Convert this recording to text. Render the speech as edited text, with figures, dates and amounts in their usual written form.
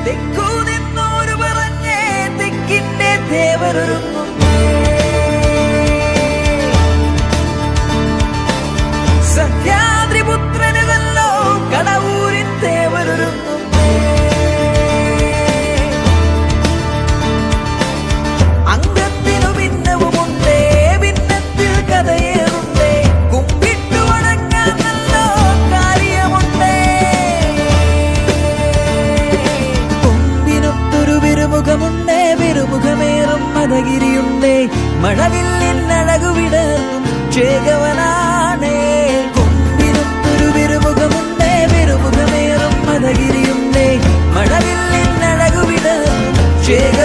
തെക്കു നിന്നോരു പറഞ്ഞേ തെക്കിന്റെ ദേവരൊരുങ്ങും സഹ്യാദ്രിപുത്രനുതല്ലോ കടവൂരിൻ ദേവരൊരുങ്ങും അംഗത്തിനു ഭിന്നവുമുണ്ടേ ഭിന്നത്തിൽ കഥയേറുണ്ടേ കുമ്പിട്ടു വണങ്ങാൻ നല്ലോ കാര്യമുണ്ടേ കൊമ്പിനൊത്തൊരു വിരുമുഖമുണ്ടേ വിരുമുഖമേറും മദഗിരിയുണ്ടേ മഴവില്ലിനഴകു വിടർന്നും ചേകവനാണേ കൊമ്പിനൊത്തൊരു വിരുമുഖമുണ്ടേ വിരുമുഖമേറും മദഗിരിയുണ്ടേ മഴവില്ലിനഴകു വിടർന്നും ചേക